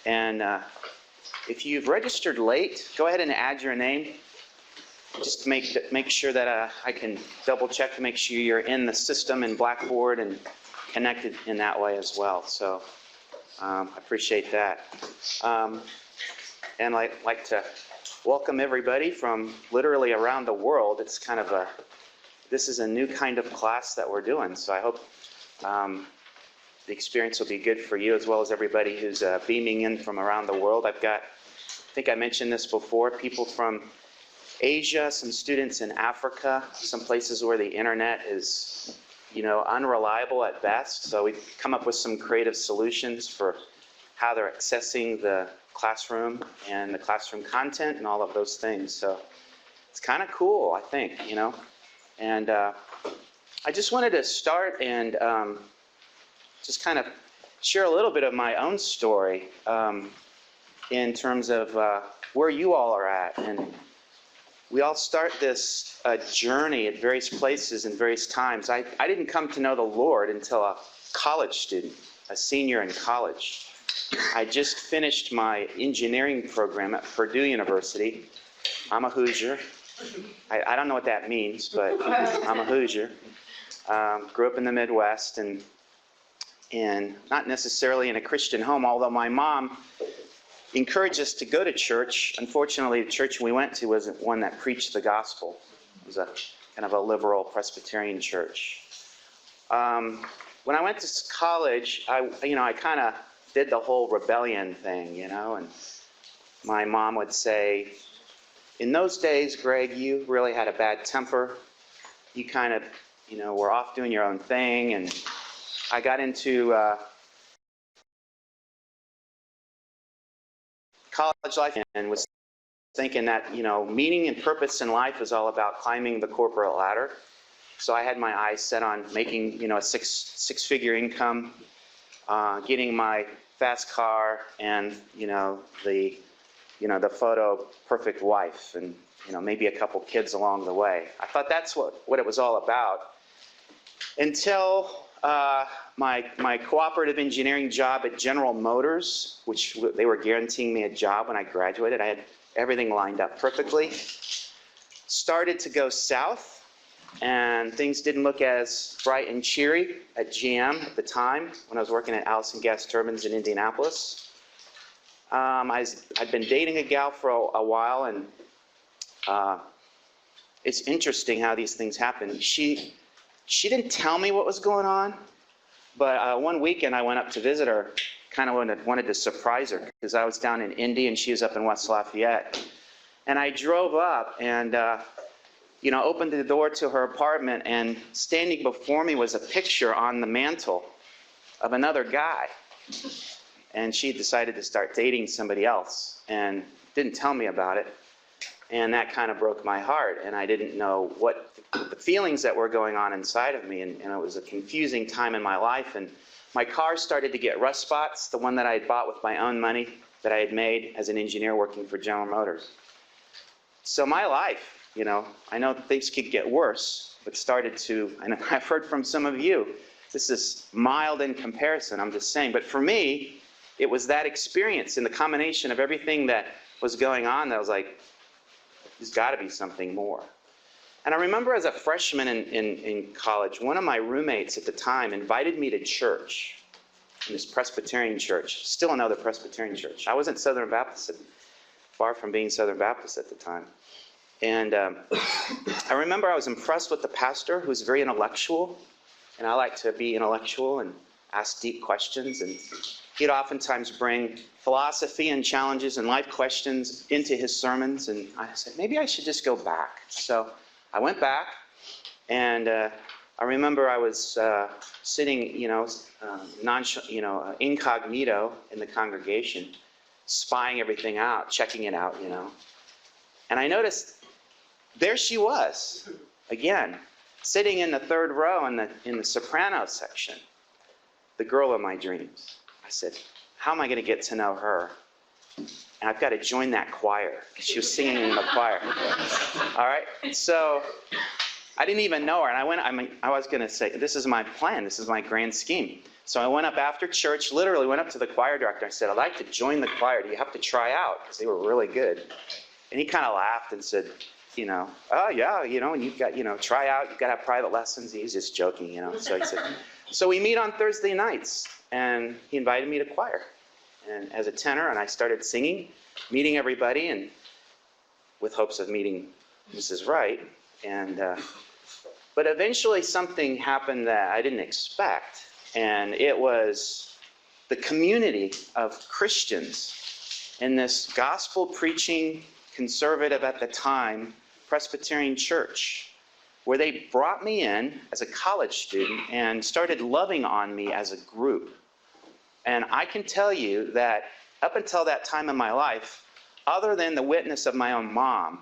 And if you've registered late, go ahead and add your name. Just to make sure that I can double check to make sure you're in the system in Blackboard and connected in that way as well. So I appreciate that. And I'd like to welcome everybody from literally around the world. It's kind of this is a new kind of class that we're doing. So I hope the experience will be good for you as well as everybody who's beaming in from around the world. I've got, I think I mentioned this before, people from Asia, some students in Africa, some places where the internet is, unreliable at best. So we've come up with some creative solutions for how they're accessing the classroom and the classroom content and all of those things. So it's kind of cool, I think, And I just wanted to start and just kind of share a little bit of my own story in terms of where you all are at. And we all start this journey at various places and various times. I didn't come to know the Lord until a college student, a senior in college. I just finished my engineering program at Purdue University. I'm a Hoosier. I don't know what that means, but I'm a Hoosier. Grew up in the Midwest and not necessarily in a Christian home, although my mom encouraged us to go to church. Unfortunately, the church we went to wasn't one that preached the gospel. It was a kind of a liberal Presbyterian church. When I went to college, I kind of did the whole rebellion thing, and my mom would say, in those days, Greg, you really had a bad temper. You kind of, were off doing your own thing. And I got into college life and was thinking that, meaning and purpose in life is all about climbing the corporate ladder. So I had my eyes set on making, a six-figure income, getting my fast car and, the photo perfect wife and, maybe a couple kids along the way. I thought that's what it was all about until my cooperative engineering job at General Motors, which they were guaranteeing me a job when I graduated. I had everything lined up perfectly. Started to go south, and things didn't look as bright and cheery at GM at the time when I was working at Allison Gas Turbines in Indianapolis. I'd been dating a gal for a while, and it's interesting how these things happen. She didn't tell me what was going on, but one weekend I went up to visit her, kind of wanted to surprise her because I was down in Indy and she was up in West Lafayette. And I drove up and, opened the door to her apartment, and standing before me was a picture on the mantle of another guy. And she decided to start dating somebody else and didn't tell me about it. And that kind of broke my heart, and I didn't know what the feelings that were going on inside of me, and it was a confusing time in my life. And my car started to get rust spots, the one that I had bought with my own money that I had made as an engineer working for General Motors. So my life, I know things could get worse, but started to, and I've heard from some of you, this is mild in comparison, I'm just saying. But for me, it was that experience and the combination of everything that was going on that I was like, there's got to be something more. And I remember as a freshman in college, one of my roommates at the time invited me to church, in this Presbyterian church, still another Presbyterian church. I wasn't Southern Baptist, far from being Southern Baptist at the time. And I remember I was impressed with the pastor, who's very intellectual, and I like to be intellectual and ask deep questions. And he'd oftentimes bring philosophy and challenges and life questions into his sermons, and I said, maybe I should just go back. So I went back, and I remember I was sitting, incognito in the congregation, spying everything out, checking it out, And I noticed there she was, again, sitting in the third row in the soprano section, the girl of my dreams. I said, how am I going to get to know her? And I've got to join that choir, because she was singing in the choir. All right? So I didn't even know her. And I was going to say, this is my plan. This is my grand scheme. So I went up after church, literally went up to the choir director. I said, I'd like to join the choir. Do you have to try out? Because they were really good. And he kind of laughed and said, oh, yeah, and you've got, try out. You've got to have private lessons. He was just joking, So he said, so we meet on Thursday nights. And he invited me to choir and as a tenor. And I started singing, meeting everybody, and with hopes of meeting Mrs. Wright. But eventually something happened that I didn't expect. And it was the community of Christians in this gospel-preaching, conservative at the time, Presbyterian church, where they brought me in as a college student and started loving on me as a group. And I can tell you that up until that time in my life, other than the witness of my own mom,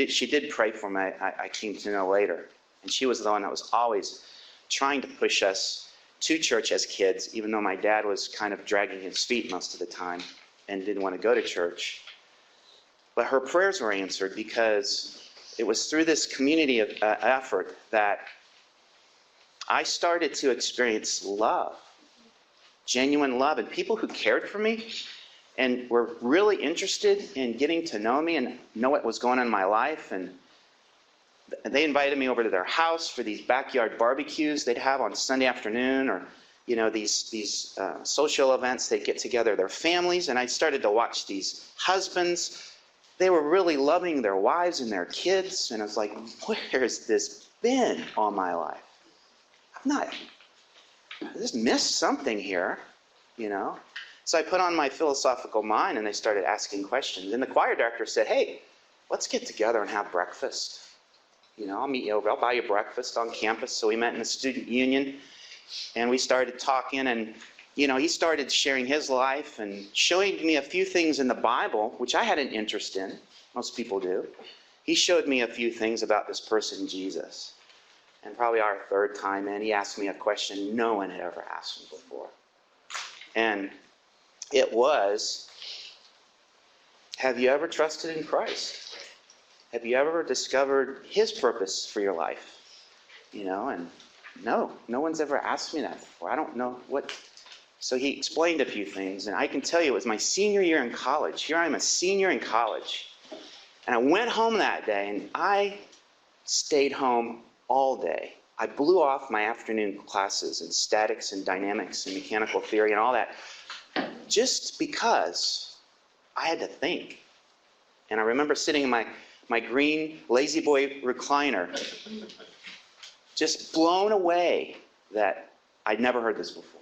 she did pray for me, I came to know later. And she was the one that was always trying to push us to church as kids, even though my dad was kind of dragging his feet most of the time and didn't want to go to church. But her prayers were answered because it was through this community of effort that I started to experience love, genuine love, and people who cared for me and were really interested in getting to know me and know what was going on in my life. And they invited me over to their house for these backyard barbecues they'd have on Sunday afternoon, or these social events. They'd get together their families, and I started to watch these husbands. They were really loving their wives and their kids, and I was like, where's this been all my life? I just missed something here, So I put on my philosophical mind, and they started asking questions. And the choir director said, hey, let's get together and have breakfast. I'll meet you over. I'll buy you breakfast on campus. So we met in the student union, and we started talking. And, he started sharing his life and showing me a few things in the Bible, which I had an interest in. Most people do. He showed me a few things about this person, Jesus. And probably our third time in, he asked me a question no one had ever asked me before. And it was, have you ever trusted in Christ? Have you ever discovered his purpose for your life? And no one's ever asked me that before. I don't know what. So he explained a few things, and I can tell you it was my senior year in college. Here I am, a senior in college. And I went home that day, and I stayed home all day. I blew off my afternoon classes in statics and dynamics and mechanical theory and all that, just because I had to think. And I remember sitting in my green Lazy Boy recliner, just blown away that I'd never heard this before.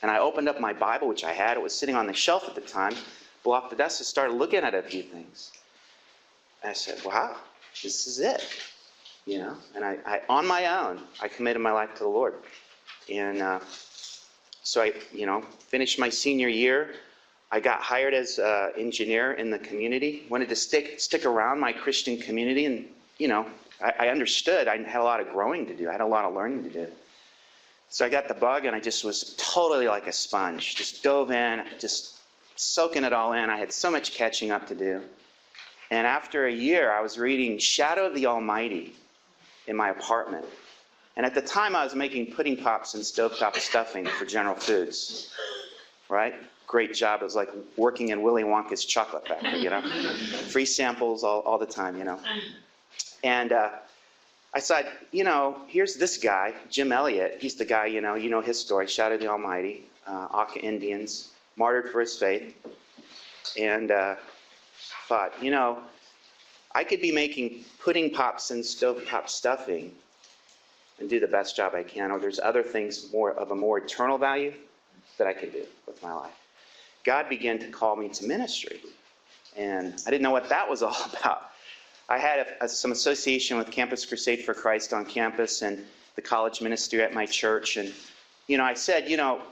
And I opened up my Bible, which I had. It was sitting on the shelf at the time, blew off the desk, and started looking at a few things. And I said, wow, this is it. And I on my own, I committed my life to the Lord. And so I, finished my senior year. I got hired as an engineer in the community. Wanted to stick around my Christian community, and I understood I had a lot of growing to do. I had a lot of learning to do. So I got the bug, and I just was totally like a sponge. Just dove in, just soaking it all in. I had so much catching up to do. And after a year, I was reading Shadow of the Almighty in my apartment. And at the time, I was making pudding pops and stovetop stuffing for General Foods, right? Great job. It was like working in Willy Wonka's chocolate factory, Free samples all the time, And I said, here's this guy, Jim Elliot. He's the guy, you know his story, Shadow of the Almighty, Auca Indians, martyred for his faith. And thought, I could be making pudding pops and stovetop stuffing and do the best job I can, or there's other things of a more eternal value that I could do with my life. God began to call me to ministry, and I didn't know what that was all about. I had some association with Campus Crusade for Christ on campus and the college ministry at my church, and I said,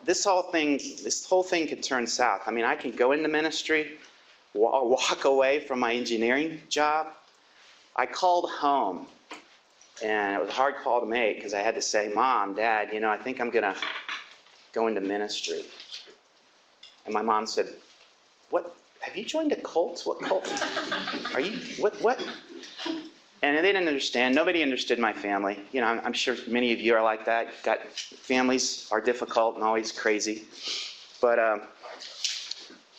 this whole thing could turn south. I mean, I can go into ministry, walk away from my engineering job. I called home, and it was a hard call to make because I had to say, Mom, Dad, I think I'm going to go into ministry. And my mom said, what? Have you joined a cult? What cult? Are you, what? And they didn't understand. Nobody understood my family. You know, I'm sure many of you are like that. Families are difficult and always crazy. But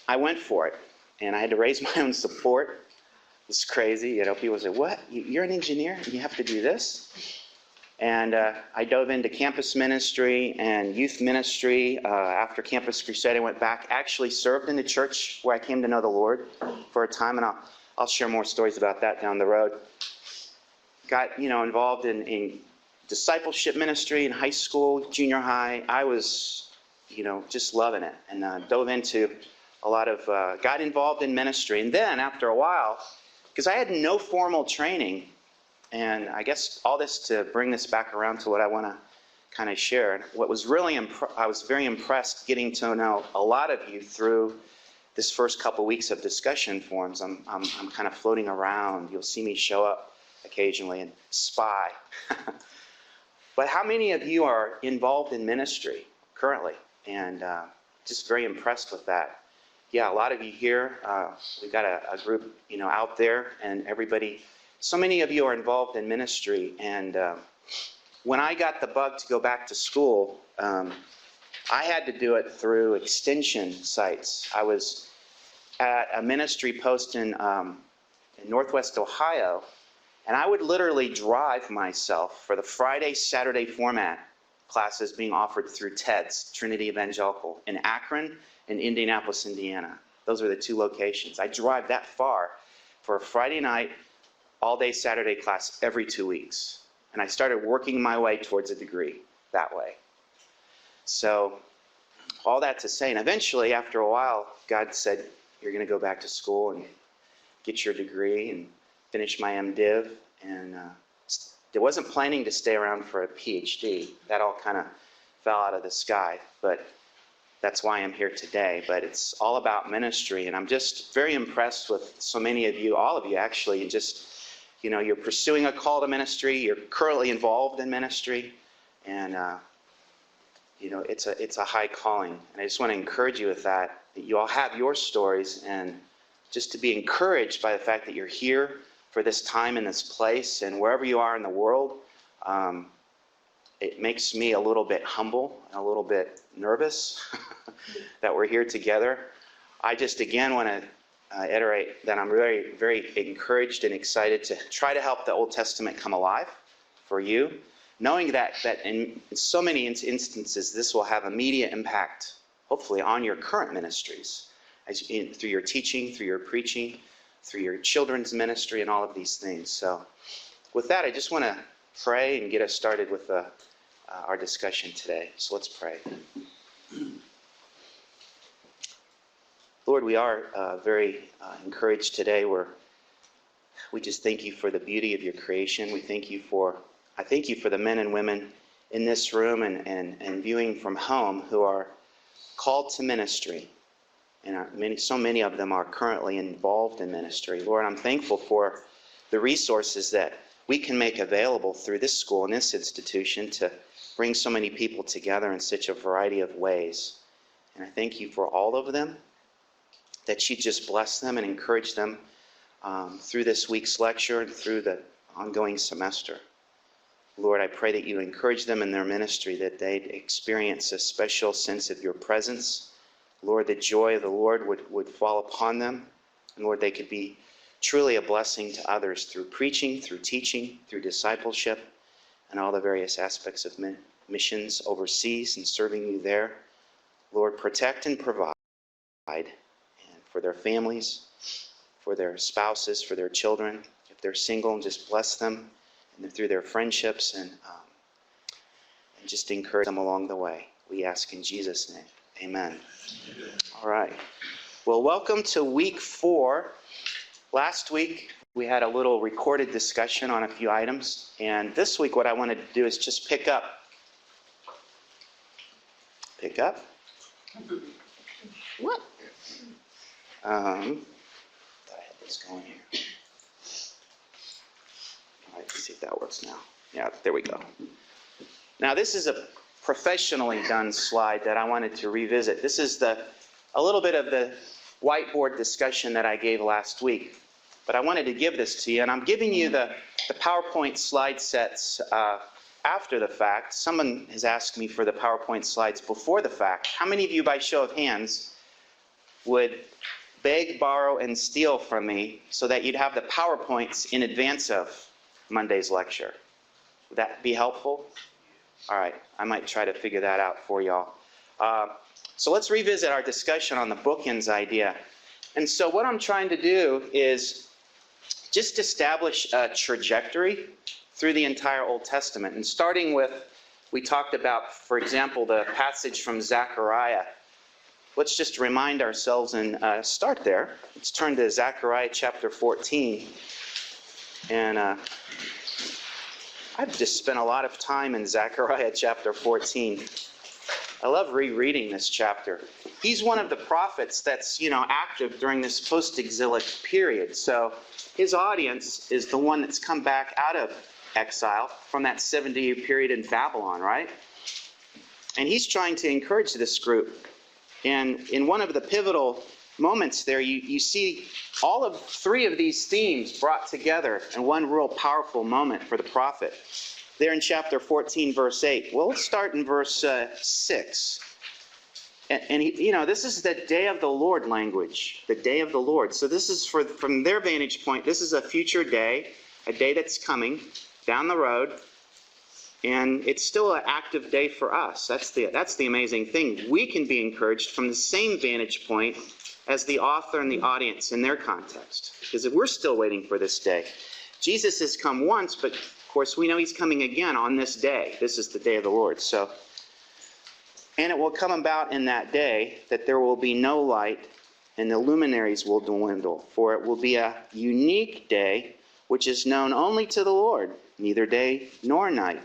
I went for it, and I had to raise my own support. It's crazy. You know, people say, what? You're an engineer and you have to do this? And I dove into campus ministry and youth ministry. After Campus Crusade, I went back, actually served in the church where I came to know the Lord for a time, and I'll share more stories about that down the road. Got, involved in discipleship ministry in high school, junior high. I was, just loving it, and dove into a lot of, got involved in ministry. And then after a while, because I had no formal training, and I guess all this to bring this back around to what I want to kind of share. What was really, I was very impressed getting to know a lot of you through this first couple weeks of discussion forums. I'm kind of floating around. You'll see me show up occasionally and spy. But how many of you are involved in ministry currently? And just very impressed with that. Yeah, a lot of you here. We've got a group, out there, and everybody. So many of you are involved in ministry, and when I got the bug to go back to school, I had to do it through extension sites. I was at a ministry post in Northwest Ohio, and I would literally drive myself for the Friday, Saturday format classes being offered through TEDS, Trinity Evangelical, in Akron and Indianapolis, Indiana. Those are the two locations. I drive that far for a Friday night, all-day Saturday class every 2 weeks. And I started working my way towards a degree that way. So all that to say, and eventually, after a while, God said, you're going to go back to school and get your degree and finish my MDiv. And I wasn't planning to stay around for a PhD. That all kind of fell out of the sky. But that's why I'm here today. But it's all about ministry. And I'm just very impressed with so many of you, all of you actually, and just you're pursuing a call to ministry. You're currently involved in ministry, and it's a high calling. And I just want to encourage you with that you all have your stories, and just to be encouraged by the fact that you're here for this time in this place, and wherever you are in the world. It makes me a little bit humble and a little bit nervous that we're here together. I just again want to iterate that I'm very, very encouraged and excited to try to help the Old Testament come alive for you, knowing that in so many instances this will have immediate impact, hopefully, on your current ministries, through your teaching, through your preaching, through your children's ministry, and all of these things. So with that, I just want to pray and get us started with our discussion today. So let's pray. Lord, we are very encouraged today. We just thank you for the beauty of your creation. I thank you for the men and women in this room and viewing from home who are called to ministry. And so many of them are currently involved in ministry. Lord, I'm thankful for the resources that we can make available through this school and this institution to bring so many people together in such a variety of ways. And I thank you for all of them, that you just bless them and encourage them through this week's lecture and through the ongoing semester. Lord, I pray that you encourage them in their ministry, that they'd experience a special sense of your presence. Lord, the joy of the Lord would fall upon them. And Lord, they could be truly a blessing to others through preaching, through teaching, through discipleship, and all the various aspects of missions overseas and serving you there. Lord, protect and provide for their families, for their spouses, for their children. If they're single, just bless them and through their friendships, and just encourage them along the way. We ask in Jesus' name. Amen. All right. Well, welcome to week 4. Last week, we had a little recorded discussion on a few items, and this week what I wanted to do is just pick up. Pick up? What? Thought I had this going here. All right, let's see if that works now. Yeah, there we go. Now, this is a professionally done slide that I wanted to revisit. This is a little bit of the whiteboard discussion that I gave last week. But I wanted to give this to you, and I'm giving you the the PowerPoint slide sets after the fact. Someone has asked me for the PowerPoint slides before the fact. How many of you, by show of hands, would beg, borrow, and steal from me so that you'd have the PowerPoints in advance of Monday's lecture? Would that be helpful? All right, I might try to figure that out for y'all. So let's revisit our discussion on the bookends idea. And so what I'm trying to do is just establish a trajectory through the entire Old Testament. And starting with, we talked about, for example, the passage from Zechariah. Let's just remind ourselves and start there. Let's turn to Zechariah chapter 14. And I've just spent a lot of time in Zechariah chapter 14. I love rereading this chapter. He's one of the prophets that's, active during this post-exilic period. So his audience is the one that's come back out of exile from that 70-year period in Babylon, right? And he's trying to encourage this group. And in one of the pivotal moments there, you see all of three of these themes brought together in one real powerful moment for the prophet. There in chapter 14, verse 8. Well, let's start in verse 6. And this is the day of the Lord language, the day of the Lord. So this is, from their vantage point, this is a future day, a day that's coming down the road. And it's still an active day for us. That's the amazing thing. We can be encouraged from the same vantage point as the author and the audience in their context. Because we're still waiting for this day. Jesus has come once, but of course we know he's coming again on this day. This is the day of the Lord. And it will come about in that day that there will be no light, and the luminaries will dwindle. For it will be a unique day, which is known only to the Lord, neither day nor night.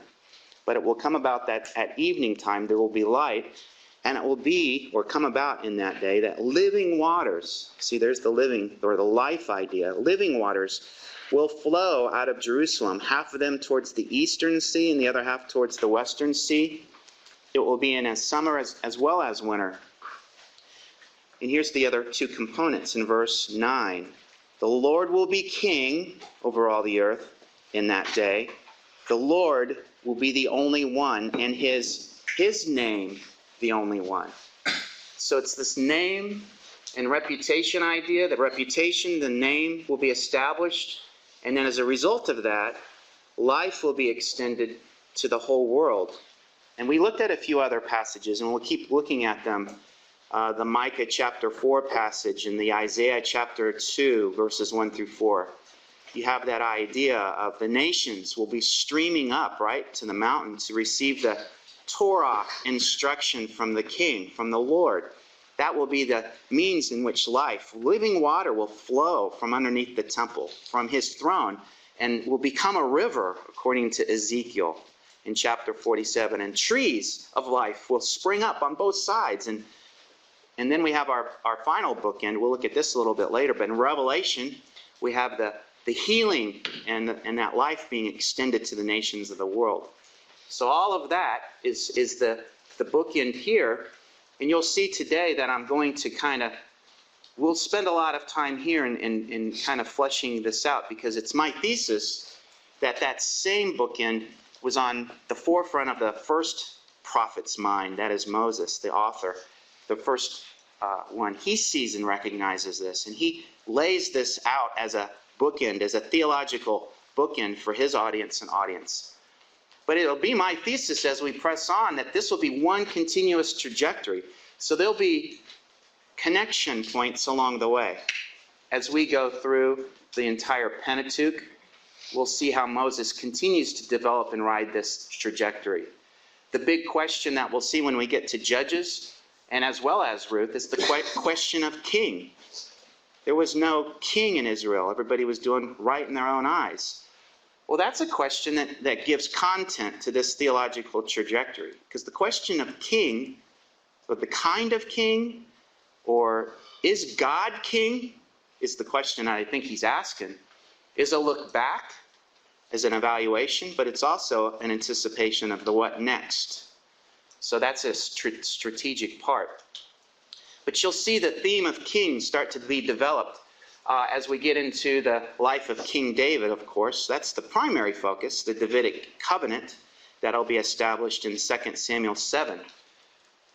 But it will come about that at evening time there will be light, and it will be, or come about in that day, that living waters, see there's the living, or the life idea, living waters will flow out of Jerusalem, half of them towards the eastern sea and the other half towards the western sea. It will be in a summer as well as winter. And here's the other two components in verse 9. The Lord will be king over all the earth in that day. The Lord will be the only one, and his name the only one. So it's this name and reputation idea. The reputation, the name will be established. And then as a result of that, life will be extended to the whole world. And we looked at a few other passages, and we'll keep looking at them. The Micah chapter 4 passage and the Isaiah chapter 2, verses 1 through 4. You have that idea of the nations will be streaming up, right, to the mountain to receive the Torah instruction from the King, from the Lord. That will be the means in which living water will flow from underneath the temple, from his throne, and will become a river, according to Ezekiel in chapter 47. And trees of life will spring up on both sides. And then we have our final bookend. We'll look at this a little bit later. But in Revelation, we have the healing and that life being extended to the nations of the world. So all of that is the bookend here. And you'll see today that I'm going to we'll spend a lot of time here in kind of fleshing this out, because it's my thesis that same bookend was on the forefront of the first prophet's mind, that is Moses, the author, the first one. He sees and recognizes this, and he lays this out as a bookend, as a theological bookend for his audience and audience. But it'll be my thesis as we press on that this will be one continuous trajectory. So there'll be connection points along the way. As we go through the entire Pentateuch, we'll see how Moses continues to develop and ride this trajectory. The big question that we'll see when we get to Judges, and as well as Ruth, is the question of king. There was no king in Israel. Everybody was doing right in their own eyes. Well, that's a question that gives content to this theological trajectory. Because the question of king, or the kind of king, or is God king, is the question I think he's asking. Is a look back as an evaluation, but it's also an anticipation of the what next. So that's a strategic part. But you'll see the theme of king start to be developed as we get into the life of King David, of course. That's the primary focus, the Davidic covenant that'll be established in 2 Samuel 7.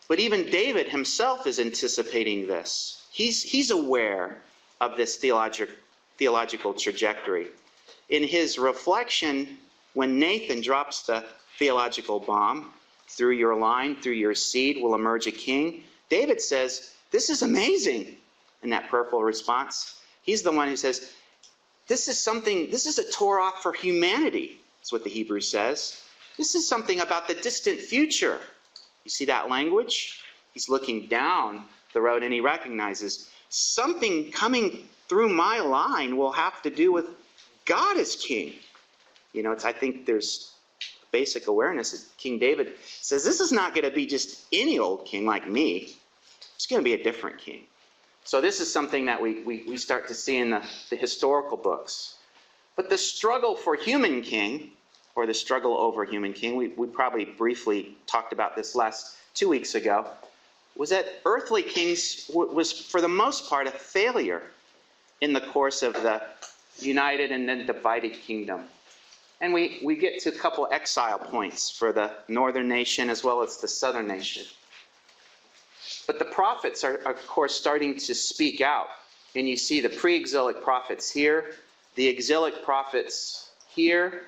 But even David himself is anticipating this. He's aware of this theological trajectory. In his reflection, when Nathan drops the theological bomb, through your line, through your seed will emerge a king, David says, this is amazing, in that prayerful response. He's the one who says, this is a Torah for humanity. That's what the Hebrew says. This is something about the distant future. You see that language? He's looking down the road and he recognizes something coming through my line will have to do with God as king. You know, I think there's basic awareness that King David says, this is not going to be just any old king like me. It's going to be a different king. So this is something that we start to see in the historical books. But the struggle for human king, or the struggle over human king, we probably briefly talked about this last 2 weeks ago, was that earthly kings was for the most part a failure in the course of the united and then divided kingdom. And we get to a couple exile points for the northern nation as well as the southern nation. But the prophets are, of course, starting to speak out. And you see the pre-exilic prophets here, the exilic prophets here.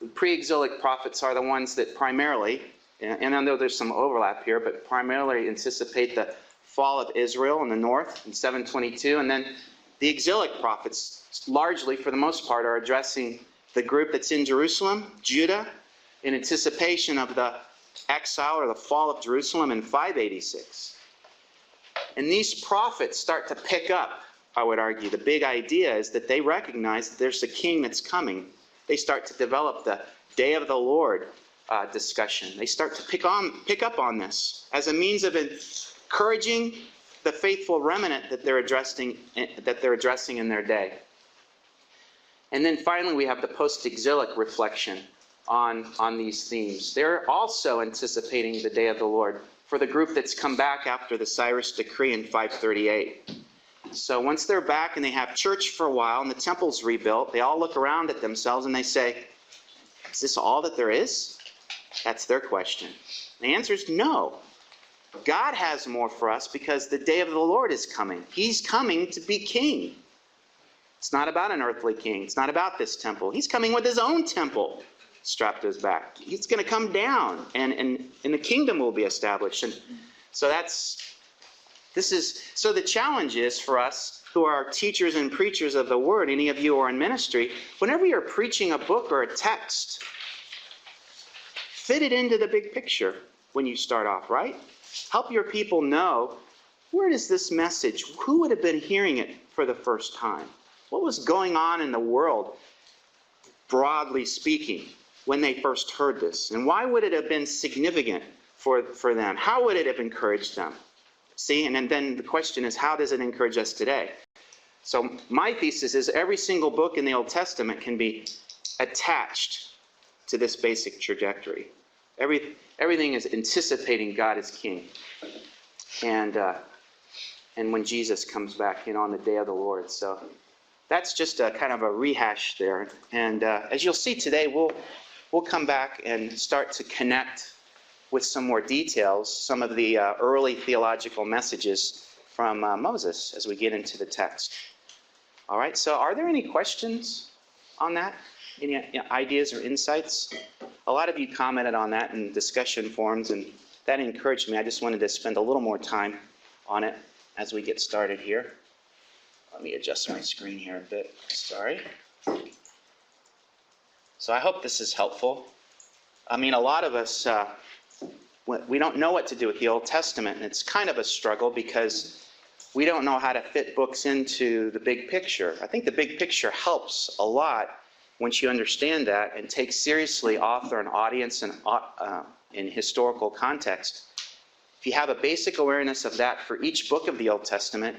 The pre-exilic prophets are the ones that primarily, and I know there's some overlap here, but primarily anticipate the fall of Israel in the north in 722. And then the exilic prophets, largely, for the most part, are addressing the group that's in Jerusalem, Judah, in anticipation of the exile or the fall of Jerusalem in 586. And these prophets start to pick up, I would argue. The big idea is that they recognize that there's a king that's coming. They start to develop the Day of the Lord discussion. They start to pick up on this as a means of encouraging the faithful remnant that they're addressing in their day. And then finally, we have the post-exilic reflection on these themes. They're also anticipating the Day of the Lord for the group that's come back after the Cyrus decree in 538. So once they're back and they have church for a while and the temple's rebuilt, they all look around at themselves and they say, is this all that there is? That's their question. The answer is no. God has more for us because the day of the Lord is coming. He's coming to be king. It's not about an earthly king. It's not about this temple. He's coming with his own temple strapped to his back. He's going to come down and the kingdom will be established. And so so the challenge is for us who are teachers and preachers of the word, any of you who are in ministry, whenever you're preaching a book or a text, fit it into the big picture when you start off, right? Help your people know, where is this message? Who would have been hearing it for the first time? What was going on in the world, broadly speaking, when they first heard this? And why would it have been significant for them? How would it have encouraged them? See, and then the question is, how does it encourage us today? So my thesis is every single book in the Old Testament can be attached to this basic trajectory. Everything is anticipating God as king. And when Jesus comes back, on the day of the Lord. So that's just a kind of a rehash there. And as you'll see today, we'll come back and start to connect with some more details, some of the early theological messages from Moses as we get into the text. All right, so are there any questions on that? Any ideas or insights? A lot of you commented on that in discussion forums, and that encouraged me. I just wanted to spend a little more time on it as we get started here. Let me adjust my screen here a bit. Sorry. So I hope this is helpful. I mean, a lot of us, we don't know what to do with the Old Testament, and it's kind of a struggle because we don't know how to fit books into the big picture. I think the big picture helps a lot once you understand that and take seriously author and audience and in historical context. If you have a basic awareness of that for each book of the Old Testament,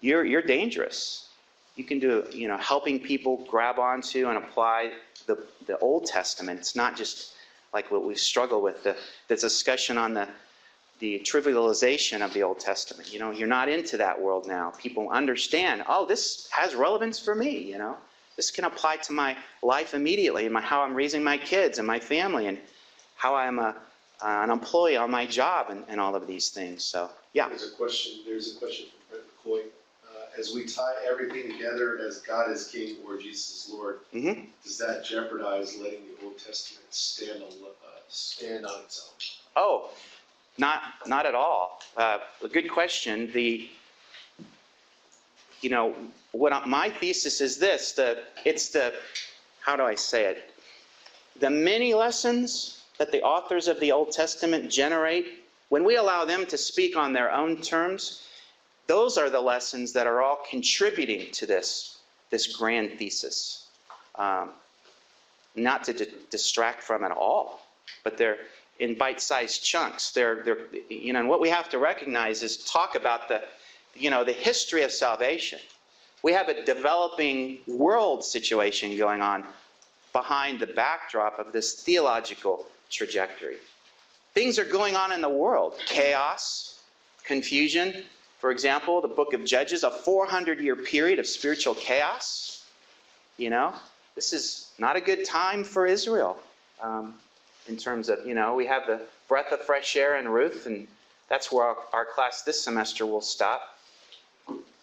you're dangerous. You can do, helping people grab onto and apply the Old Testament. It's not just like what we struggle with, the discussion on trivialization of the Old Testament. You know, you're not into that world now. People understand, oh, this has relevance for me, you know. This can apply to my life immediately, and how I'm raising my kids and my family, and how I'm an employee on my job, and all of these things. So, yeah. There's a question from Brett McCoy. As we tie everything together as God is King or Jesus is Lord, does that jeopardize letting the Old Testament stand on its own? Oh, not at all. A good question. My thesis is this: how do I say it? The many lessons that the authors of the Old Testament generate, when we allow them to speak on their own terms, those are the lessons that are all contributing to this grand thesis. Not to distract from it all, but they're in bite-sized chunks. And what we have to recognize is talk about the history of salvation. We have a developing world situation going on behind the backdrop of this theological trajectory. Things are going on in the world. Chaos, confusion. For example, the book of Judges, a 400-year period of spiritual chaos. You know, this is not a good time for Israel. In terms of, we have the breath of fresh air in Ruth, and that's where our class this semester will stop.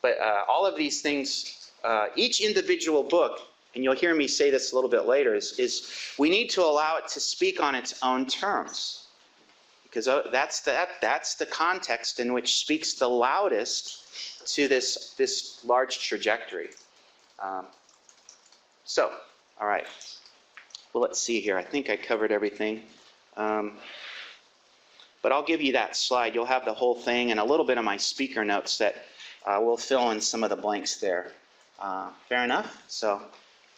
But all of these things, each individual book, and you'll hear me say this a little bit later, is we need to allow it to speak on its own terms. Because that's the context in which speaks the loudest to this large trajectory. All right. Well, let's see here. I think I covered everything. But I'll give you that slide. You'll have the whole thing and a little bit of my speaker notes that will fill in some of the blanks there. Fair enough? So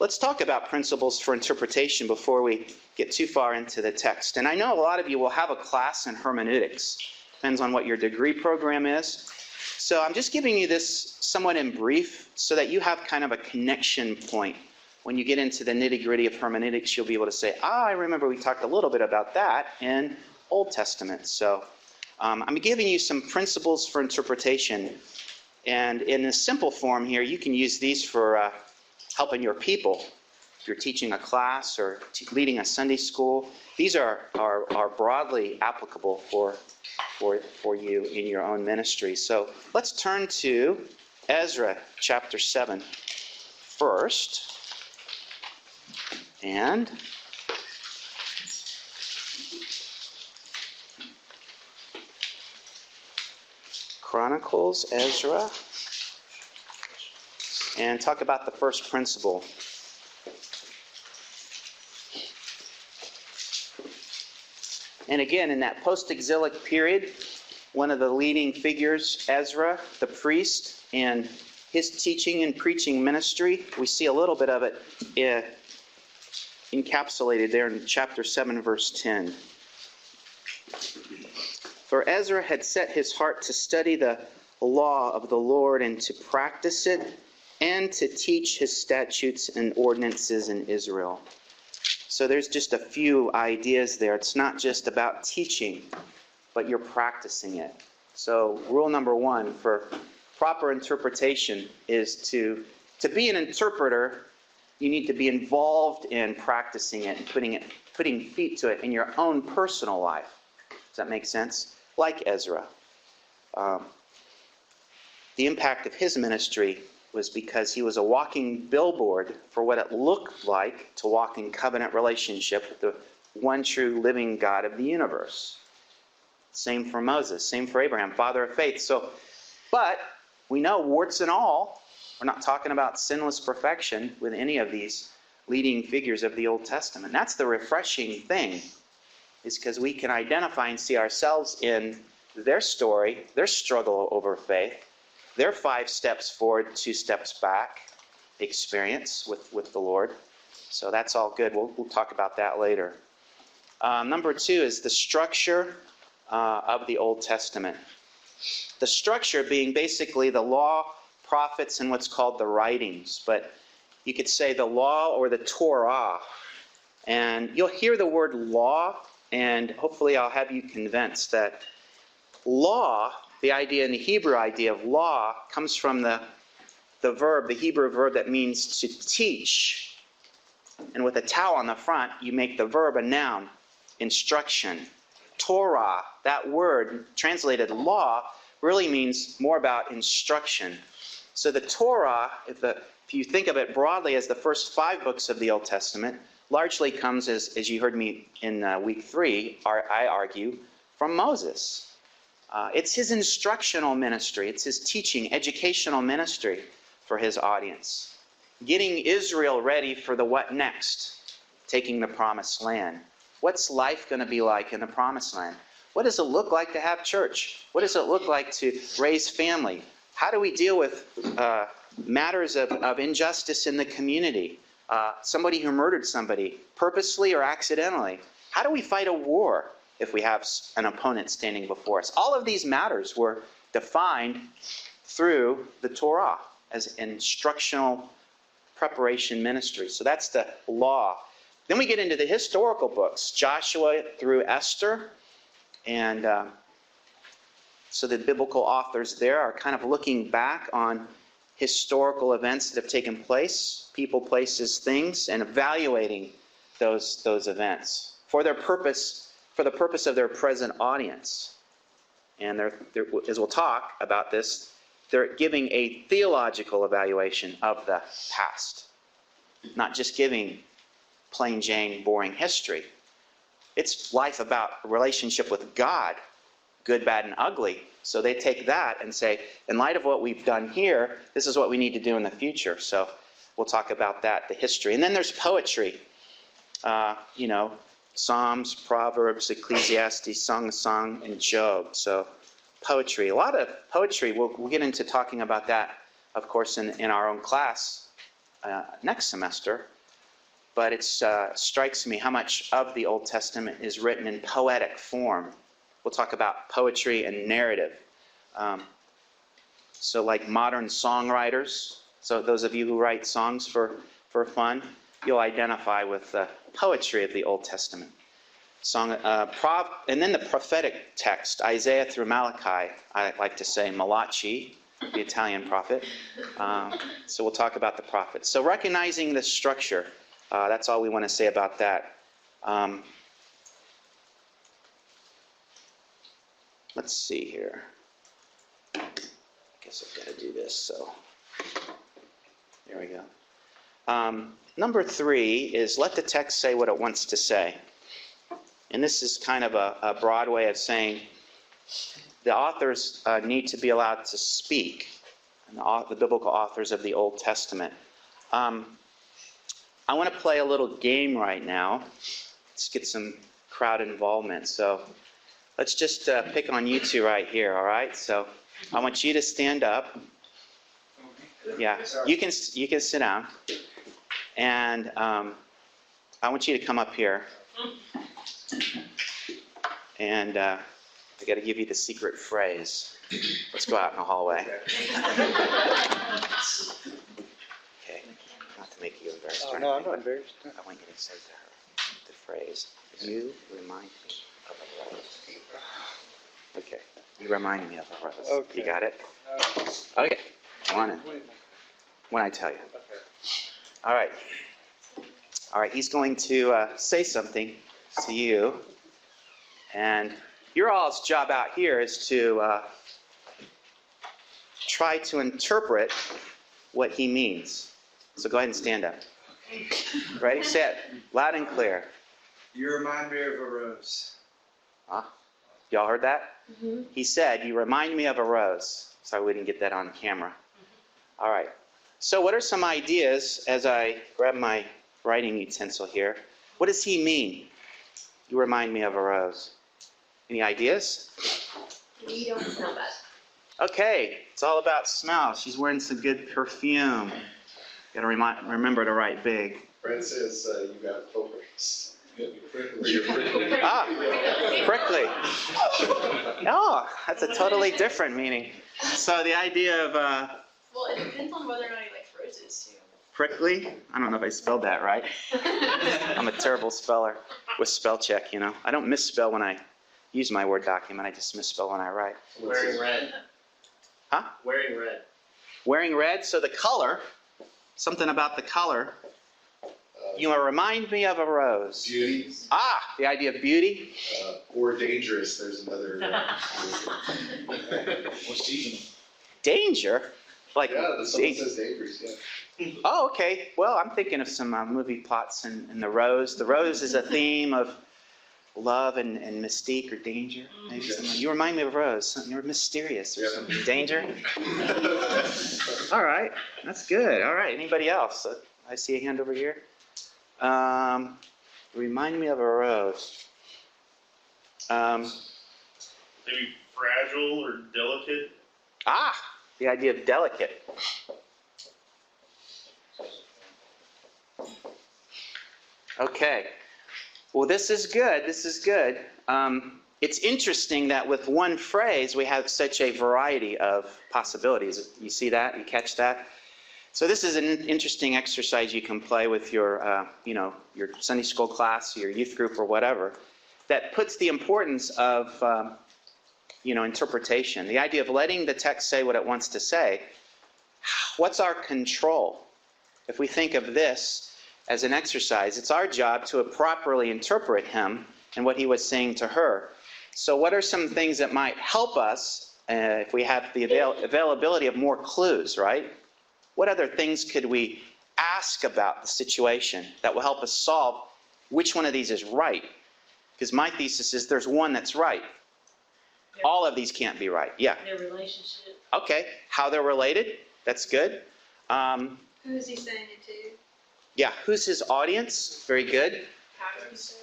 let's talk about principles for interpretation before we get too far into the text. And I know a lot of you will have a class in hermeneutics. Depends on what your degree program is. So I'm just giving you this somewhat in brief so that you have kind of a connection point. When you get into the nitty-gritty of hermeneutics, you'll be able to say, I remember we talked a little bit about that in Old Testament. So I'm giving you some principles for interpretation. And in a simple form here, you can use these for helping your people. If you're teaching a class or leading a Sunday school, these are broadly applicable for you in your own ministry. So let's turn to Ezra chapter 7 first. And Chronicles, Ezra, and talk about the first principle. And again, in that post-exilic period, one of the leading figures, Ezra, the priest, and his teaching and preaching ministry, we see a little bit of it encapsulated there in chapter 7, verse 10. For Ezra had set his heart to study the law of the Lord and to practice it and to teach his statutes and ordinances in Israel. So there's just a few ideas there. It's not just about teaching, but you're practicing it. So rule number one for proper interpretation is to be an interpreter, you need to be involved in practicing it and putting feet to it in your own personal life. Does that make sense? Like Ezra. The impact of his ministry was because he was a walking billboard for what it looked like to walk in covenant relationship with the one true living God of the universe. Same for Moses, same for Abraham, father of faith. But we know, warts and all, we're not talking about sinless perfection with any of these leading figures of the Old Testament. That's the refreshing thing, is because we can identify and see ourselves in their story, their struggle over faith, their 5 steps forward, 2 steps back experience with the Lord. So that's all good. We'll talk about that later. Number 2 is the structure of the Old Testament. The structure being basically the law, prophets, and what's called the writings. But you could say the law or the Torah. And you'll hear the word law, and hopefully I'll have you convinced that law, the idea in the Hebrew idea of law, comes from the verb, the Hebrew verb that means to teach. And with a tau on the front, you make the verb a noun, instruction. Torah, that word translated law, really means more about instruction. So the Torah, if you think of it broadly as the first 5 books of the Old Testament, largely comes, as you heard me in week 3, I argue, from Moses. It's his instructional ministry. It's his teaching, educational ministry for his audience. Getting Israel ready for the what next, taking the promised land. What's life going to be like in the promised land? What does it look like to have church? What does it look like to raise family? How do we deal with matters of injustice in the community? Somebody who murdered somebody, purposely or accidentally. How do we fight a war if we have an opponent standing before us? All of these matters were defined through the Torah as instructional preparation ministry. So that's the law. Then we get into the historical books, Joshua through Esther. And so the biblical authors there are kind of looking back on historical events that have taken place, people, places, things, and evaluating those events for the purpose of their present audience. And they're, as we'll talk about this, they're giving a theological evaluation of the past, not just giving plain Jane boring history. It's life about a relationship with God, good, bad, and ugly. So they take that and say, in light of what we've done here, this is what we need to do in the future. So we'll talk about that, the history. And then there's poetry. Psalms, Proverbs, Ecclesiastes, Song of Song, and Job. So poetry. A lot of poetry. We'll get into talking about that, of course, in our own class next semester. But it strikes me how much of the Old Testament is written in poetic form. We'll talk about poetry and narrative. So like modern songwriters, so those of you who write songs for fun, you'll identify with the poetry of the Old Testament. And then the prophetic text, Isaiah through Malachi, I like to say Malachi, the Italian prophet. So we'll talk about the prophets. So recognizing the structure, that's all we want to say about that. Let's see here. I guess I've got to do this, so there we go. Number 3 is let the text say what it wants to say. And this is kind of a broad way of saying the authors need to be allowed to speak, and the biblical authors of the Old Testament. I want to play a little game right now. Let's get some crowd involvement. So let's just pick on you two right here, all right? So I want you to stand up. Yeah, you can sit down. And I want you to come up here. And I got to give you the secret phrase. Let's go out in the hallway. Okay, not to make you embarrassed. Oh, no, I'm not embarrassed. I want you to say to her the phrase, you remind me of a rose. Okay, you remind me of a rose. Okay. You got it? Okay, when I tell you. All right. All right, he's going to say something to you. And your all's job out here is to try to interpret what he means. So go ahead and stand up. Ready, set, loud and clear. You remind me of a rose. Y'all heard that? Mm-hmm. He said, you remind me of a rose. Sorry we didn't get that on camera. All right. So what are some ideas as I grab my writing utensil here? What does he mean? You remind me of a rose. Any ideas? You don't smell bad. Okay, it's all about smell. She's wearing some good perfume. Got to remember to write big. Brent says you got focus. Prickly. Oh, that's a totally different meaning. So the idea of Well, it depends on whether or not he likes roses, too. prickly, I don't know if I spelled that right. I'm a terrible speller with spell check, I don't misspell when I use my Word document. I just misspell when I write. Wearing red. Huh? Wearing red. Wearing red, so the color, something about the color, you remind me of a rose. Beauty, Ah, the idea of beauty. or dangerous, there's another. Or seasonal. Danger? Like, Yeah, someone says dangerous, yeah. oh, okay. Well, I'm thinking of some movie plots in the rose. The rose is a theme of love and mystique or danger. Maybe something. You remind me of a rose. You're mysterious or something. Danger? All right. That's good. All right. Anybody else? I see a hand over here. Remind me of a rose. Maybe fragile or delicate. Ah, the idea of delicate. Okay. Well, this is good. This is good. It's interesting that with one phrase, we have such a variety of possibilities. You see that? You catch that? So this is an interesting exercise you can play with your, your Sunday school class, your youth group, or whatever, that puts the importance of, interpretation. The idea of letting the text say what it wants to say. What's our control? If we think of this as an exercise, it's our job to properly interpret him and what he was saying to her. So what are some things that might help us if we have the availability of more clues, right? What other things could we ask about the situation that will help us solve which one of these is right? Because my thesis is there's one that's right. All of these can't be right. Yeah. Their relationship. Okay. How they're related. That's good. Who is he saying it to? Yeah. Who's his audience? Very good. How did he say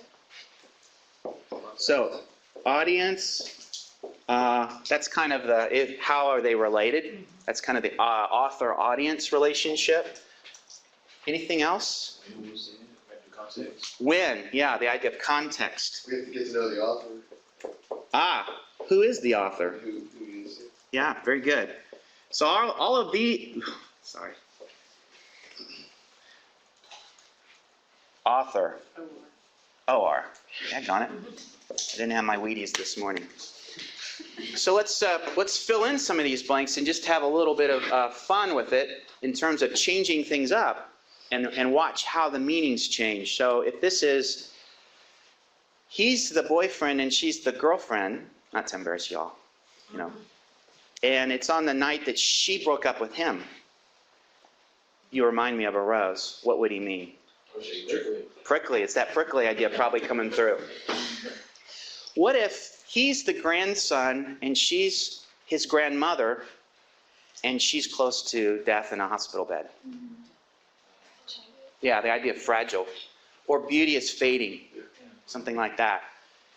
it? So, audience, that's kind of how are they related? That's kind of the author-audience relationship. Anything else? When, yeah, the idea of context. We have to get to know the author, Ah, who is the author? who is it. Yeah, very good. So all of the, sorry. Author. O-R. Daggone it. I didn't have my Wheaties this morning. So let's fill in some of these blanks and just have a little bit of fun with it in terms of changing things up and watch how the meanings change. So if this is, he's the boyfriend and she's the girlfriend, not to embarrass y'all, and it's on the night that she broke up with him. You remind me of a rose. What would he mean? Prickly. It's that prickly idea probably coming through. What if he's the grandson and she's his grandmother and she's close to death in a hospital bed? Yeah, the idea of fragile. Or beauty is fading. Something like that.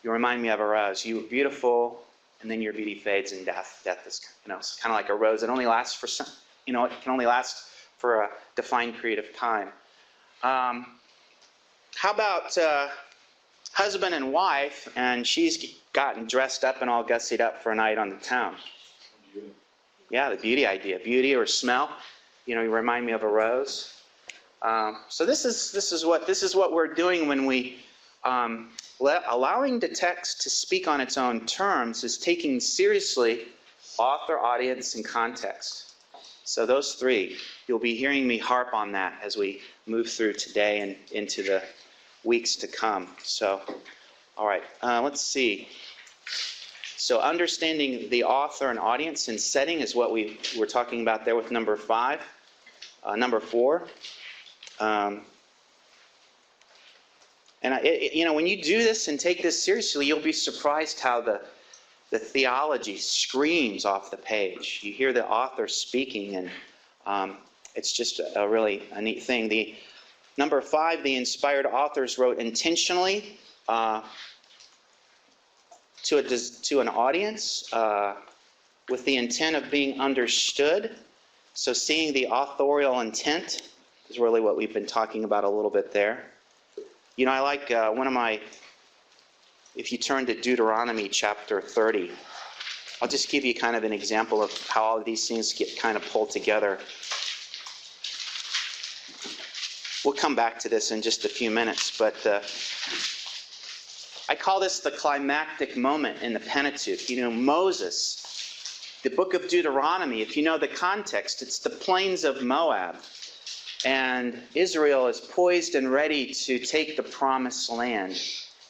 You remind me of a rose. You were beautiful, and then your beauty fades in death. Death is, it's kind of like a rose. It only lasts for some, it can only last for a defined period of time. How about husband and wife, and she's gotten dressed up and all gussied up for a night on the town? Yeah, the beauty idea. Beauty or smell. You remind me of a rose. So this is what we're doing when we allowing the text to speak on its own terms is taking seriously author, audience, and context. So those three, you'll be hearing me harp on that as we move through today and into the weeks to come. So, all right, let's see. So understanding the author and audience and setting is what we were talking about there with number 5. Number 4. When you do this and take this seriously, you'll be surprised how the theology screams off the page. You hear the author speaking, and it's just a neat thing. Number 5, the inspired authors wrote intentionally to an audience with the intent of being understood. So seeing the authorial intent is really what we've been talking about a little bit there. I like if you turn to Deuteronomy chapter 30, I'll just give you kind of an example of how all of these things get kind of pulled together. We'll come back to this in just a few minutes, but I call this the climactic moment in the Pentateuch. You know, Moses, the book of Deuteronomy, if you know the context, it's the plains of Moab. And Israel is poised and ready to take the promised land.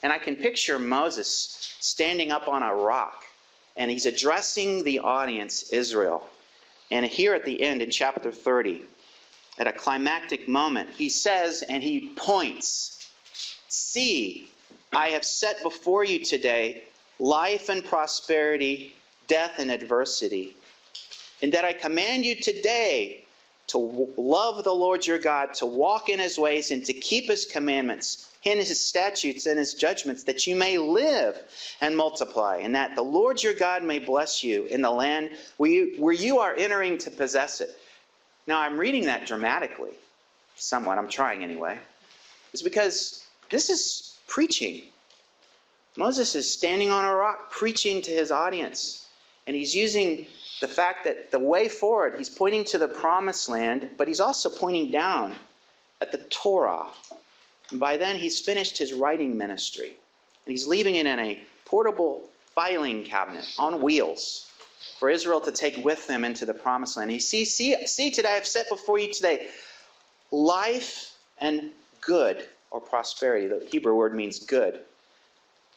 And I can picture Moses standing up on a rock, and he's addressing the audience, Israel. And here at the end, in chapter 30, at a climactic moment, he says, and he points, "See, I have set before you today life and prosperity, death and adversity. And that I command you today to love the Lord your God, to walk in his ways, and to keep his commandments, and his statutes and his judgments, that you may live and multiply, and that the Lord your God may bless you in the land where you are entering to possess it." Now, I'm reading that dramatically, somewhat. I'm trying anyway. It's because this is preaching. Moses is standing on a rock preaching to his audience. And he's using the fact that the way forward, he's pointing to the promised land, but he's also pointing down at the Torah. And by then, he's finished his writing ministry. And he's leaving it in a portable filing cabinet on wheels for Israel to take with them into the promised land. He sees, see today, I've set before you today life and good, or prosperity. The Hebrew word means good.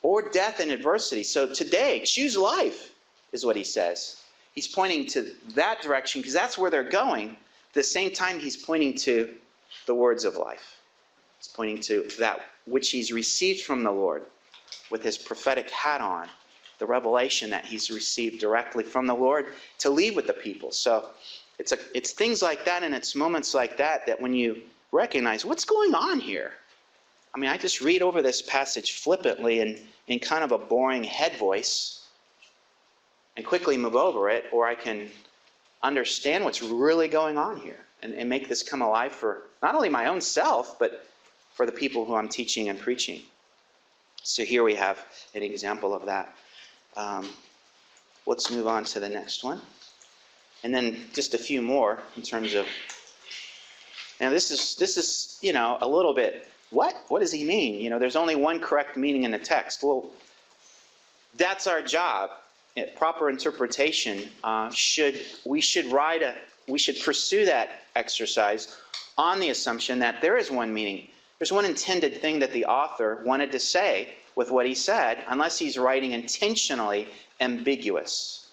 Or death and adversity. So today, choose life, is what he says. He's pointing to that direction because that's where they're going. At the same time, he's pointing to the words of life. He's pointing to that which he's received from the Lord with his prophetic hat on, the revelation that he's received directly from the Lord to leave with the people. So it's things like that and it's moments like that that when you recognize what's going on here. I mean, I just read over this passage flippantly and in kind of a boring head voice and quickly move over it, or I can understand what's really going on here and make this come alive for not only my own self, but for the people who I'm teaching and preaching. So here we have an example of that. Let's move on to the next one. And then just a few more in terms of, now this is you know, a little bit, what does he mean? You know, there's only one correct meaning in the text. Well, that's our job. Proper interpretation we should pursue that exercise on the assumption that there is one meaning. There's one intended thing that the author wanted to say with what he said, unless he's writing intentionally ambiguous,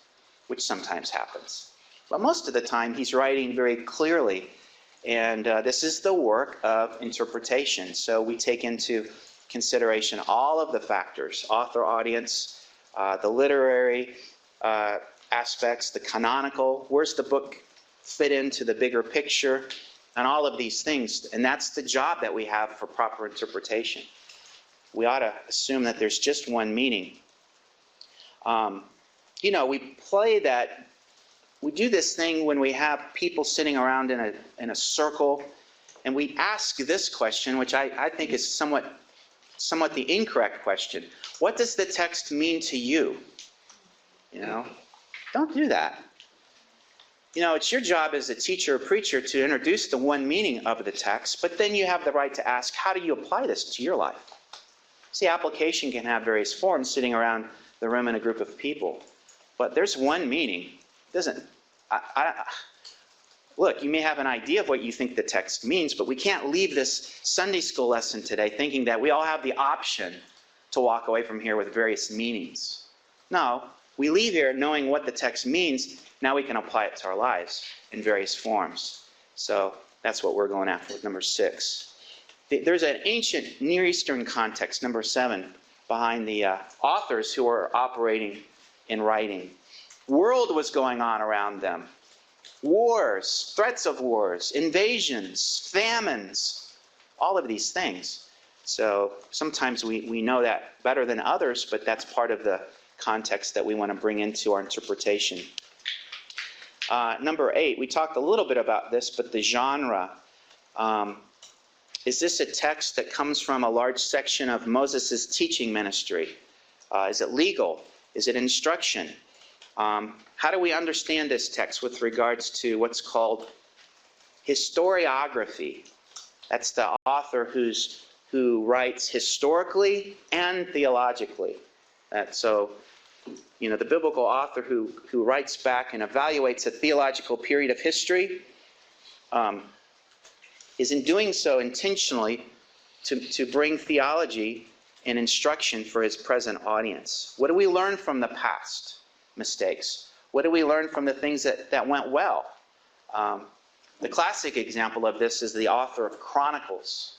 which sometimes happens. But most of the time, he's writing very clearly, and this is the work of interpretation. So we take into consideration all of the factors: author, audience, the literary aspects, the canonical, where's the book fit into the bigger picture, and all of these things. And that's the job that we have for proper interpretation. We ought to assume that there's just one meaning. You know, we do this thing when we have people sitting around in a circle, and we ask this question, which I think is somewhat the incorrect question. What does the text mean to you? You know, don't do that. You know, it's your job as a teacher or preacher to introduce the one meaning of the text, but then you have the right to ask, how do you apply this to your life? See, application can have various forms sitting around the room in a group of people, but there's one meaning. Look, you may have an idea of what you think the text means, but we can't leave this Sunday school lesson today thinking that we all have the option to walk away from here with various meanings. No, we leave here knowing what the text means. Now we can apply it to our lives in various forms. So that's what we're going after with number 6. There's an ancient Near Eastern context, number 7, behind the authors who are operating in writing. World was going on around them. Wars, threats of wars, invasions, famines, all of these things. So sometimes we know that better than others, but that's part of the context that we want to bring into our interpretation. Number 8, we talked a little bit about this, but the genre. Is this a text that comes from a large section of Moses' teaching ministry? Is it legal? Is it instruction? How do we understand this text with regards to what's called historiography? That's the author who who writes historically and theologically. So, the biblical author who writes back and evaluates a theological period of history is in doing so intentionally to bring theology and instruction for his present audience. What do we learn from the past mistakes? What do we learn from the things that went well? The classic example of this is the author of Chronicles.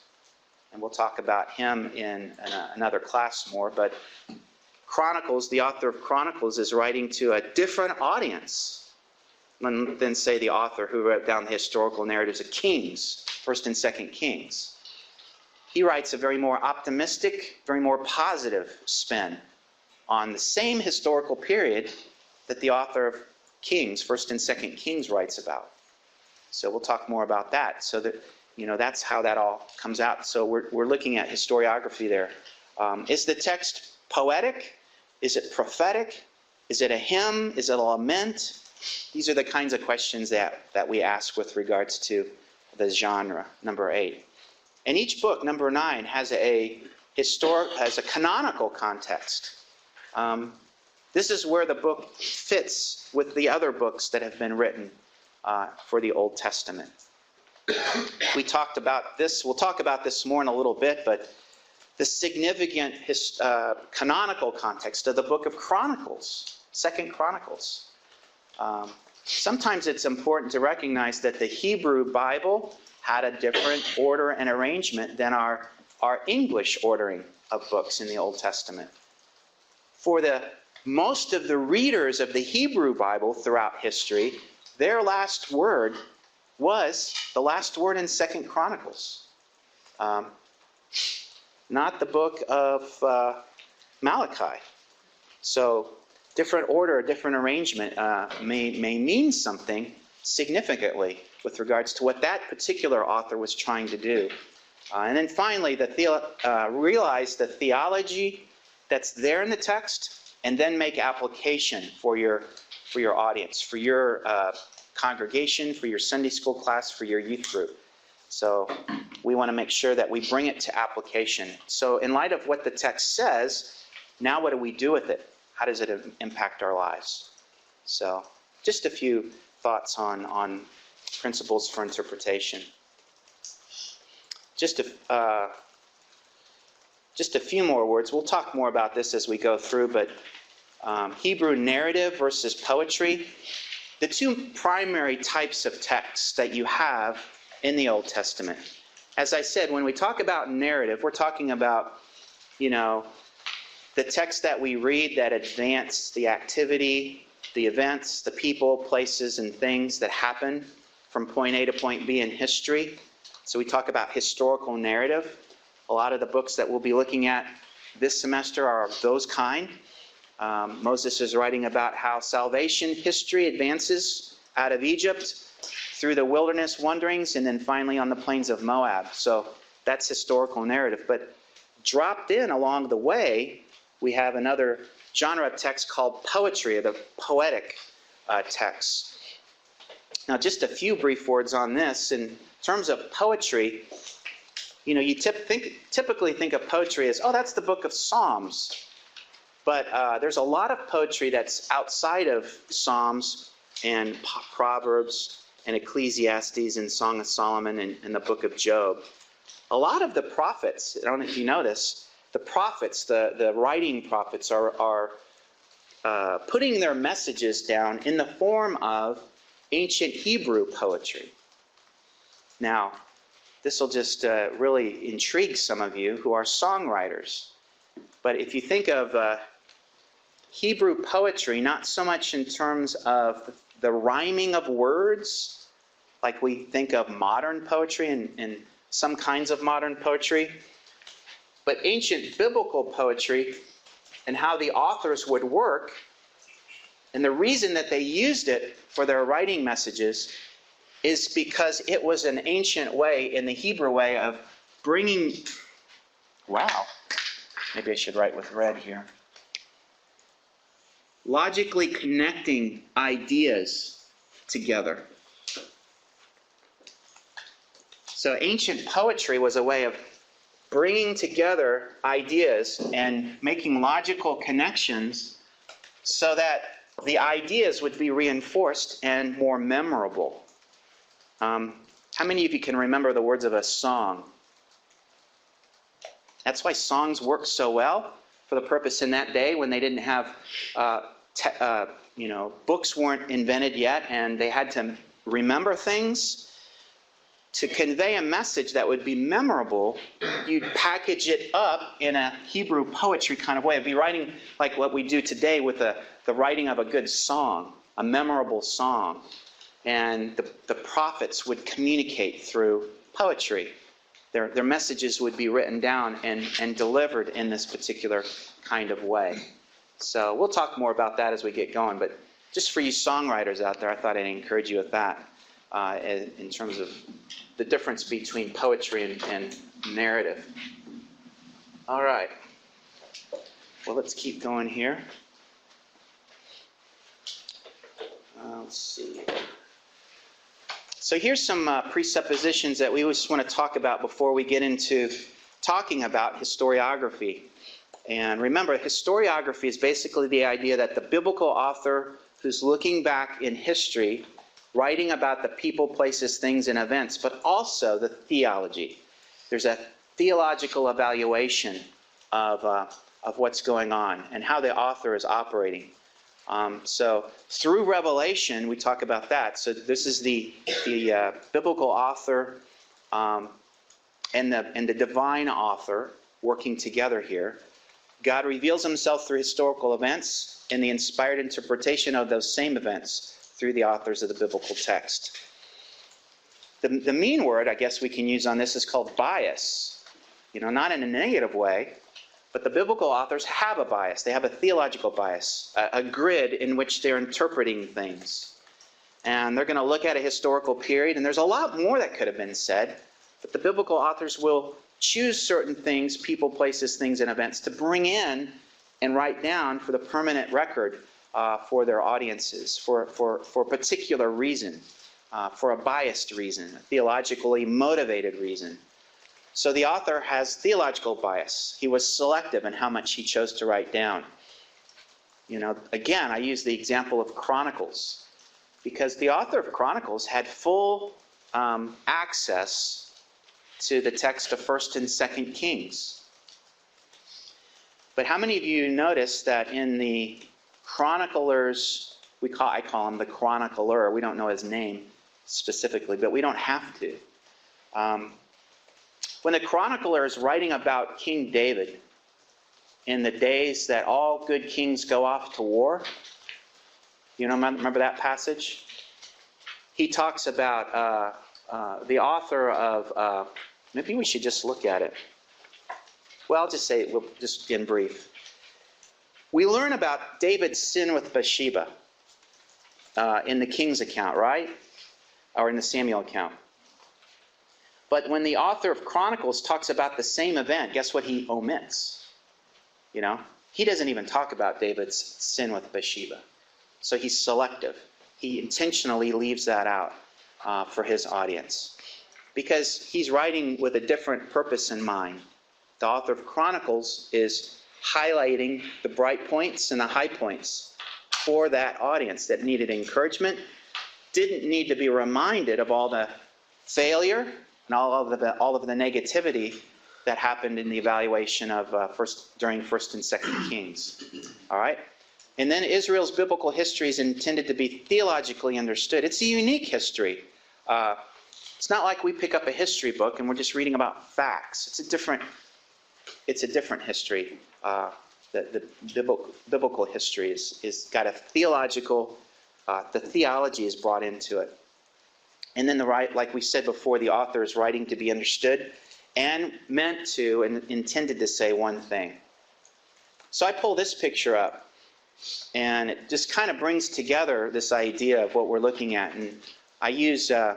And we'll talk about him in another class more. But Chronicles, the author of Chronicles, is writing to a different audience than say, the author who wrote down the historical narratives of Kings, 1st and 2nd Kings. He writes a very more optimistic, very more positive spin on the same historical period that the author of Kings, 1st and 2nd Kings, writes about. So we'll talk more about that. So that, that's how that all comes out. So we're looking at historiography there. Is the text poetic? Is it prophetic? Is it a hymn? Is it a lament? These are the kinds of questions that we ask with regards to the genre, number 8. And each book, number 9, has a canonical context. This is where the book fits with the other books that have been written for the Old Testament. We talked about this. We'll talk about this more in a little bit, but the significant canonical context of the book of Chronicles, 2nd Chronicles. Sometimes it's important to recognize that the Hebrew Bible had a different order and arrangement than our English ordering of books in the Old Testament. For most of the readers of the Hebrew Bible throughout history, their last word was the last word in 2nd Chronicles. Not the book of Malachi. So different order, different arrangement may mean something significantly with regards to what that particular author was trying to do. And then finally, realize the theology that's there in the text, and then make application for your audience, for your congregation, for your Sunday school class, for your youth group. So we want to make sure that we bring it to application. So in light of what the text says, now what do we do with it? How does it impact our lives? So just a few thoughts on principles for interpretation. Just a few more words. We'll talk more about this as we go through, but Hebrew narrative versus poetry. The two primary types of texts that you have in the Old Testament. As I said, when we talk about narrative, we're talking about, the text that we read that advance the activity, the events, the people, places, and things that happen from point A to point B in history. So we talk about historical narrative. A lot of the books that we'll be looking at this semester are of those kind. Moses is writing about how salvation history advances out of Egypt through the wilderness wanderings and then finally on the plains of Moab. So that's historical narrative. But dropped in along the way, we have another genre of text called poetry, or the poetic texts. Now, just a few brief words on this. In terms of poetry, you typically think of poetry as, that's the book of Psalms. But there's a lot of poetry that's outside of Psalms and Proverbs and Ecclesiastes and Song of Solomon and the book of Job. A lot of the prophets, I don't know if you know this, the prophets, the writing prophets are putting their messages down in the form of ancient Hebrew poetry. Now, this will just really intrigue some of you who are songwriters. But if you think of Hebrew poetry, not so much in terms of the rhyming of words, like we think of modern poetry and some kinds of modern poetry, but ancient biblical poetry and how the authors would work, and the reason that they used it for their writing messages is because it was an ancient way, in the Hebrew way, of bringing, maybe I should write with red here, logically connecting ideas together. So ancient poetry was a way of bringing together ideas and making logical connections so that the ideas would be reinforced and more memorable. How many of you can remember the words of a song? That's why songs work so well for the purpose in that day when they didn't have, books weren't invented yet, and they had to remember things. To convey a message that would be memorable, you'd package it up in a Hebrew poetry kind of way. It'd be writing like what we do today with the writing of a good song, a memorable song. And the prophets would communicate through poetry. Their messages would be written down and delivered in this particular kind of way. So we'll talk more about that as we get going. But just for you songwriters out there, I thought I'd encourage you with that in terms of the difference between poetry and narrative. All right. Well, let's keep going here. Let's see. So here's some presuppositions that we just want to talk about before we get into talking about historiography. And remember, historiography is basically the idea that the biblical author who's looking back in history, writing about the people, places, things, and events, but also the theology. There's a theological evaluation of what's going on and how the author is operating. So through Revelation, we talk about that. So this is the biblical author and the divine author working together here. God reveals himself through historical events and the inspired interpretation of those same events through the authors of the biblical text. The mean word, I guess we can use on this, is called bias. Not in a negative way, but the biblical authors have a bias. They have a theological bias, a grid in which they're interpreting things. And they're going to look at a historical period, and there's a lot more that could have been said, but the biblical authors will choose certain things, people, places, things, and events to bring in and write down for the permanent record for their audiences, for a particular reason, for a biased reason, a theologically motivated reason. So the author has theological bias. He was selective in how much he chose to write down. Again, I use the example of Chronicles, because the author of Chronicles had full access to the text of 1st and 2nd Kings. But how many of you notice that in the chroniclers, I call him the chronicler, we don't know his name specifically, but we don't have to. When the chronicler is writing about King David in the days that all good kings go off to war, remember that passage? He talks about the author of, maybe we should just look at it. Well, I'll just say it, just in brief. We learn about David's sin with Bathsheba in the King's account, right? Or in the Samuel account. But when the author of Chronicles talks about the same event, guess what he omits? He doesn't even talk about David's sin with Bathsheba. So he's selective. He intentionally leaves that out for his audience, because he's writing with a different purpose in mind. The author of Chronicles is highlighting the bright points and the high points for that audience that needed encouragement, didn't need to be reminded of all the failure and all of the negativity that happened in the evaluation of during 1st and 2nd Kings. All right? And then Israel's biblical history is intended to be theologically understood. It's a unique history. It's not like we pick up a history book and we're just reading about facts. It's a different history. The biblical history is got a theological, the theology is brought into it. And then like we said before, the author is writing to be understood and meant to and intended to say one thing. So I pull this picture up, and it just kind of brings together this idea of what we're looking at. And I use, so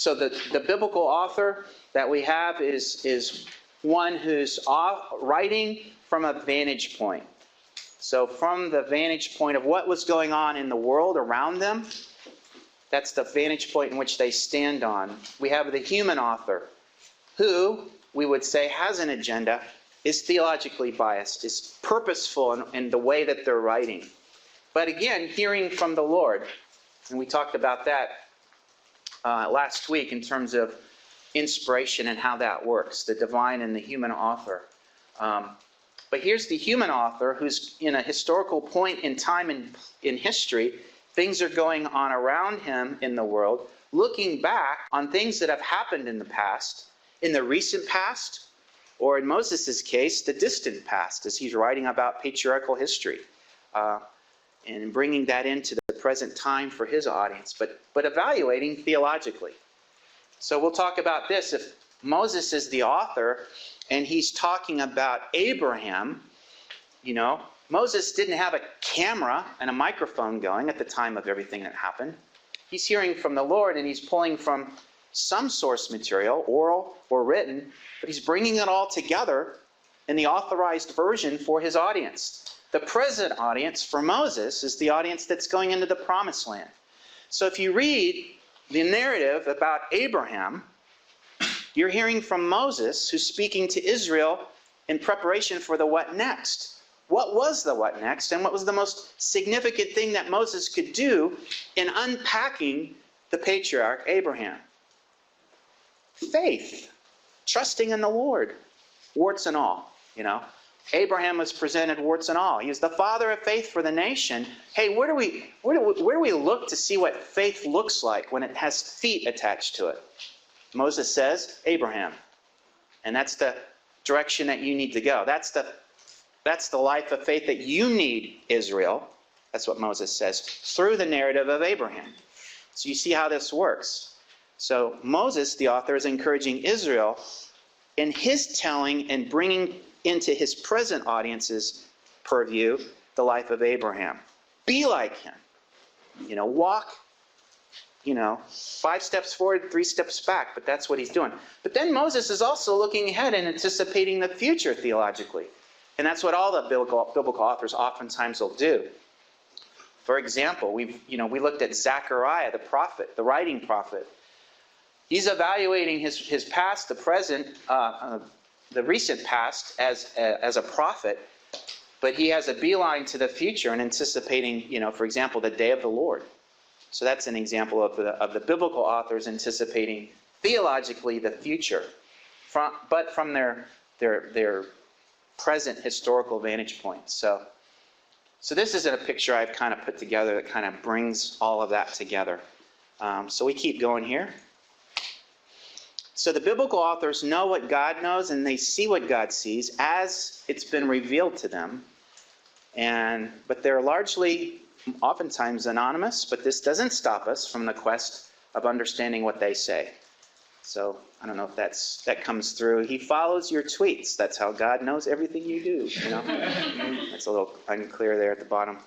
the biblical author that we have is one who's writing from a vantage point. So from the vantage point of what was going on in the world around them, that's the vantage point in which they stand on. We have the human author, who we would say has an agenda, is theologically biased, is purposeful in the way that they're writing. But again, hearing from the Lord, and we talked about that last week in terms of inspiration and how that works, the divine and the human author. But here's the human author who's in a historical point in time in history. Things are going on around him in the world, looking back on things that have happened in the past, in the recent past, or in Moses' case, the distant past, as he's writing about patriarchal history, and bringing that into the present time for his audience, but evaluating theologically. So we'll talk about this. If Moses is the author and he's talking about Abraham, Moses didn't have a camera and a microphone going at the time of everything that happened. He's hearing from the Lord, and he's pulling from some source material, oral or written, but he's bringing it all together in the authorized version for his audience. The present audience for Moses is the audience that's going into the promised land. So if you read the narrative about Abraham, you're hearing from Moses, who's speaking to Israel in preparation for the what next. What was the what next, and what was the most significant thing that Moses could do in unpacking the patriarch Abraham? Faith, trusting in the Lord, warts and all, Abraham was presented warts and all. He was the father of faith for the nation. Hey, where do we look to see what faith looks like when it has feet attached to it? Moses says, Abraham. And that's the direction that you need to go. That's the life of faith that you need, Israel. That's what Moses says, through the narrative of Abraham. So you see how this works. So Moses, the author, is encouraging Israel in his telling and bringing into his present audience's purview the life of Abraham. Be like him. Walk, 5 steps forward, 3 steps back, but that's what he's doing. But then Moses is also looking ahead and anticipating the future theologically. And that's what all the biblical authors oftentimes will do. For example, we looked at Zechariah, the prophet, the writing prophet. He's evaluating his past, the present, the recent past as a prophet, but he has a beeline to the future and anticipating, for example, the day of the Lord. So that's an example of the biblical authors anticipating theologically the future, but from their present historical vantage point. So this is a picture I've kind of put together that kind of brings all of that together. So we keep going here. So the biblical authors know what God knows, and they see what God sees as it's been revealed to them. But they're largely, oftentimes, anonymous, but this doesn't stop us from the quest of understanding what they say. So I don't know if that comes through. He follows your tweets. That's how God knows everything you do. That's a little unclear there at the bottom.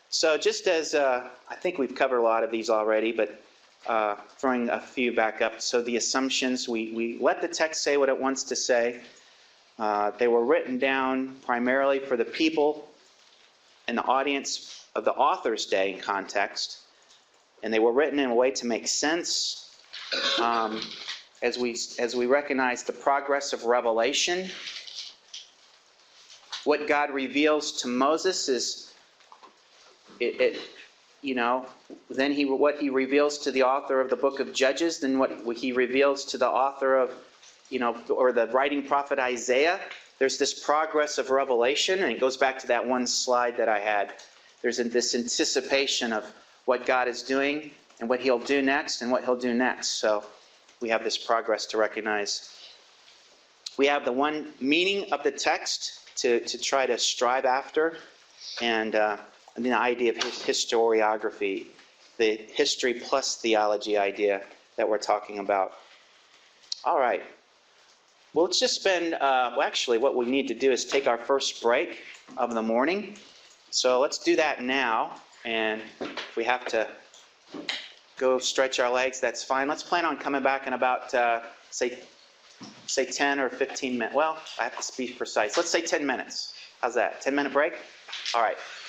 So just as I think we've covered a lot of these already, but throwing a few back up. So the assumptions, we let the text say what it wants to say. They were written down primarily for the people and the audience of the author's day and context. And they were written in a way to make sense. As we recognize the progress of revelation, what God reveals to Moses is then what he reveals to the author of the book of Judges, then what he reveals to the author of, or the writing prophet Isaiah. There's this progress of revelation, and it goes back to that one slide that I had. There's this anticipation of what God is doing and what he'll do next and what he'll do next. So we have this progress to recognize. We have the one meaning of the text to try to strive after, and the idea of historiography, the history plus theology idea that we're talking about. All right. Well, let's just spend, actually what we need to do is take our first break of the morning. So let's do that now. And if we have to go stretch our legs, that's fine. Let's plan on coming back in about, say 10 or 15 minutes. Well, I have to be precise. Let's say 10 minutes. How's that? 10-minute break? All right.